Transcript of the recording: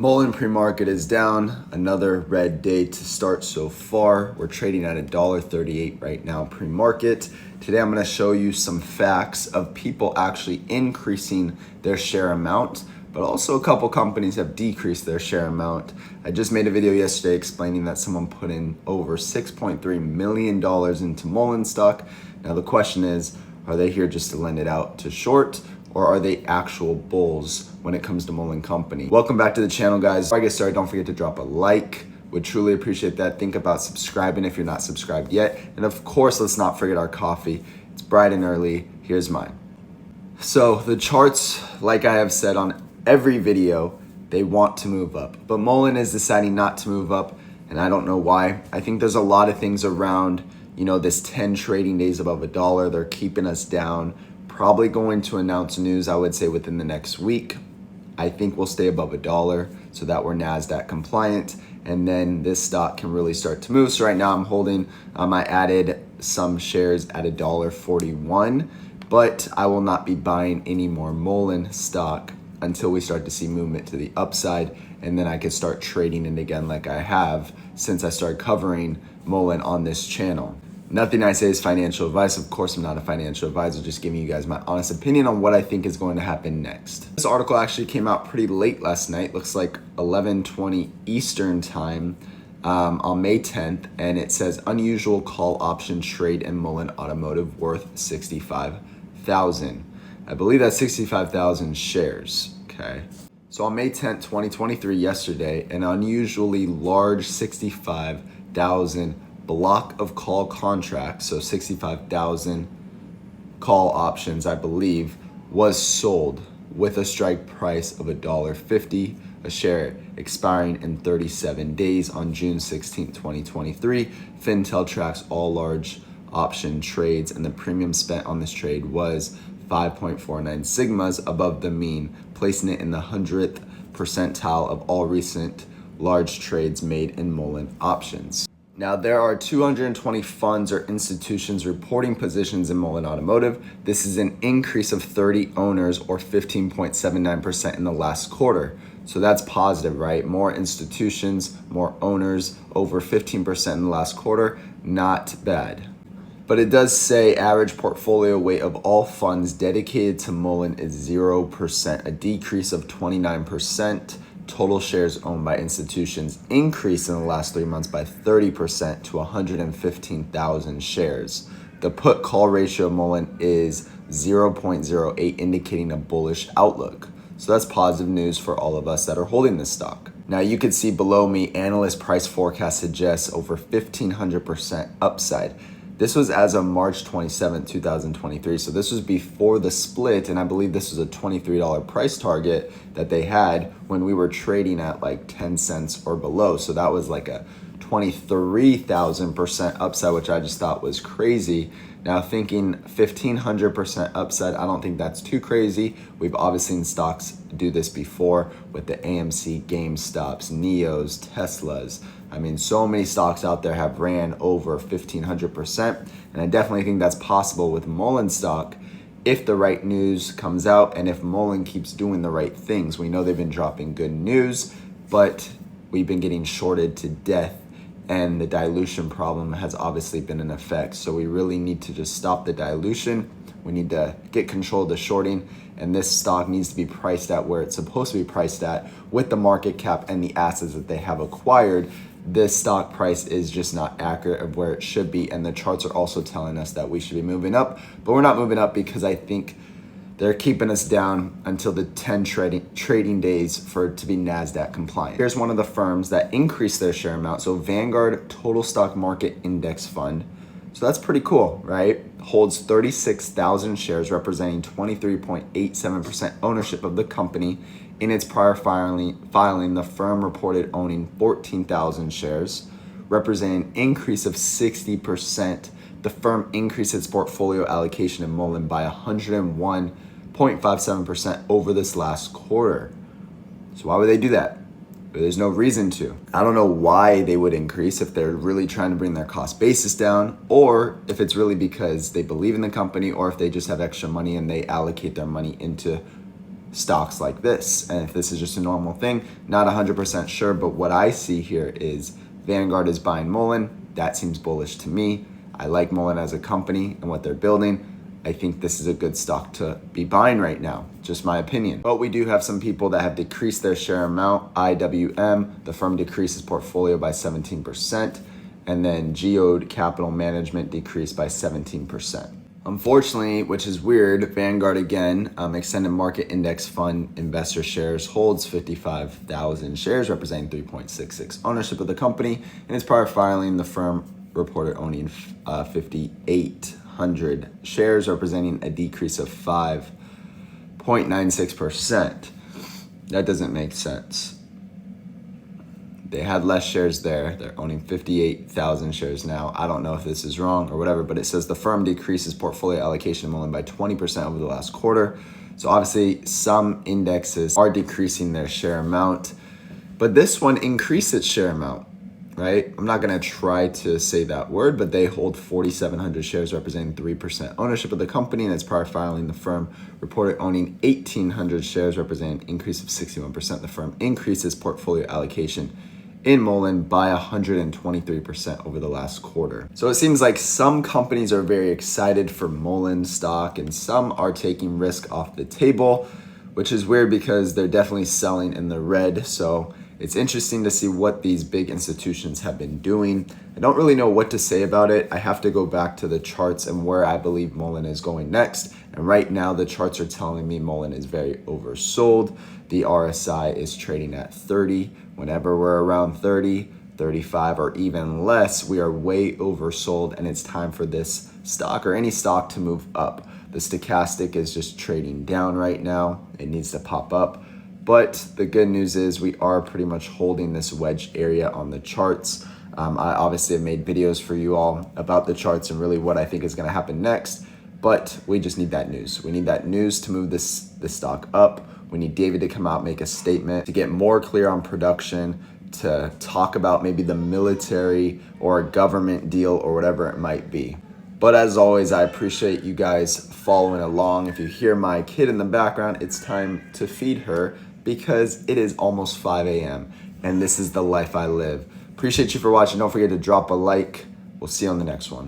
Mullen pre-market is down, another red day to start so far. We're trading at $1.38 right now pre-market. Today I'm going to show you some facts of people actually increasing their share amount, but also a couple companies have decreased their share amount. I just made a video yesterday explaining that someone put in over $6.3 million into Mullen stock. Now the question is, are they here just to lend it out to short? Or are they actual bulls when it comes to Mullen Company? Welcome back to the channel, guys. Before I get started, don't forget to drop a like. Would truly appreciate that. Think about subscribing if you're not subscribed yet. And of course, let's not forget our coffee. It's bright and early. Here's mine. So the charts, like I have said on every video, they want to move up. But Mullen is deciding not to move up, and I don't know why. I think there's a lot of things around, this 10 trading days above $1. They're keeping us down. Probably going to announce news, I would say, within the next week. I think we'll stay above $1 so that we're NASDAQ compliant, and then this stock can really start to move. So right now I'm holding, I added some shares at $1.41, but I will not be buying any more Mullen stock until we start to see movement to the upside, and then I can start trading it again like I have since I started covering Mullen on this channel. Nothing I say is financial advice. Of course, I'm not a financial advisor, just giving you guys my honest opinion on what I think is going to happen next. This article actually came out pretty late last night. Looks like 11:20 Eastern time on May 10th. And it says unusual call option trade in Mullen Automotive worth 65,000. I believe that's 65,000 shares. Okay. So on May 10th, 2023, yesterday, an unusually large 65,000 block of call contracts, so 65,000 call options, I believe, was sold with a strike price of $1.50 a share, expiring in 37 days on June 16, 2023. Fintel tracks all large option trades, and the premium spent on this trade was 5.49 sigmas above the mean, placing it in the 100th percentile of all recent large trades made in Mullen options. Now, there are 220 funds or institutions reporting positions in Mullen Automotive. This is an increase of 30 owners or 15.79% in the last quarter. So that's positive, right? More institutions, more owners, over 15% in the last quarter. Not bad. But it does say average portfolio weight of all funds dedicated to Mullen is 0%, a decrease of 29%. Total shares owned by institutions increased in the last 3 months by 30% to 115,000 shares. The put call ratio of Mullen is 0.08, indicating a bullish outlook. So that's positive news for all of us that are holding this stock. Now you can see below me, analyst price forecast suggests over 1,500% upside. This was as of March 27, 2023. So this was before the split, and I believe this was a $23 price target that they had when we were trading at like 10 cents or below. So that was like a 23,000% upside, which I just thought was crazy. Now thinking 1,500% upside, I don't think that's too crazy. We've obviously seen stocks do this before with the AMC, GameStops, Neos, Teslas. I mean, so many stocks out there have ran over 1,500%. And I definitely think that's possible with Mullen stock if the right news comes out and if Mullen keeps doing the right things. We know they've been dropping good news, but we've been getting shorted to death, and the dilution problem has obviously been in effect. So we really need to just stop the dilution. We need to get control of the shorting, and this stock needs to be priced at where it's supposed to be priced at with the market cap and the assets that they have acquired. This stock price is just not accurate of where it should be, and the charts are also telling us that we should be moving up, but we're not moving up because I think they're keeping us down until the 10 trading days for it to be NASDAQ compliant. Here's one of the firms that increased their share amount. So Vanguard Total Stock Market Index Fund. So that's pretty cool, right? Holds 36,000 shares, representing 23.87% ownership of the company. In its prior filing, the firm reported owning 14,000 shares, representing an increase of 60%. The firm increased its portfolio allocation in Mullen by 101.57% over this last quarter. So why would they do that? There's no reason to. I don't know why they would increase if they're really trying to bring their cost basis down, or if it's really because they believe in the company, or if they just have extra money and they allocate their money into stocks like this. And if this is just a normal thing, not 100% sure, but what I see here is Vanguard is buying Mullen. That seems bullish to me. I like Mullen as a company and what they're building. I think this is a good stock to be buying right now, just my opinion. But we do have some people that have decreased their share amount. IWM, the firm decreases portfolio by 17%, and then Geode Capital Management decreased by 17%. Unfortunately, which is weird, Vanguard again, extended market index fund investor shares holds 55,000 shares, representing 3.66 ownership of the company. And its prior filing, the firm reported owning 5,800 shares, representing a decrease of 5.96%. That doesn't make sense. They had less shares there. They're owning 58,000 shares now. I don't know if this is wrong or whatever, but it says the firm decreases portfolio allocation to Mullen by 20% over the last quarter. So obviously some indexes are decreasing their share amount, but this one increased its share amount, right? I'm not gonna try to say that word, but they hold 4,700 shares, representing 3% ownership of the company. And its prior filing, the firm reported owning 1,800 shares, representing an increase of 61%. The firm increases portfolio allocation in Mullen by 123% over the last quarter. So it seems like some companies are very excited for Mullen stock and some are taking risk off the table, which is weird because they're definitely selling in the red. So it's interesting to see what these big institutions have been doing. I don't really know what to say about it. I have to go back to the charts and where I believe Mullen is going next. And right now the charts are telling me Mullen is very oversold. The RSI is trading at 30. Whenever we're around 30, 35, or even less, we are way oversold and it's time for this stock or any stock to move up. The stochastic is just trading down right now. It needs to pop up. But the good news is we are pretty much holding this wedge area on the charts. I obviously have made videos for you all about the charts and really what I think is going to happen next, but we just need that news. We need that news to move this stock up. We need David to come out, make a statement, to get more clear on production, to talk about maybe the military or a government deal or whatever it might be. But as always, I appreciate you guys following along. If you hear my kid in the background, it's time to feed her because it is almost 5 a.m. and this is the life I live. Appreciate you for watching. Don't forget to drop a like. We'll see you on the next one.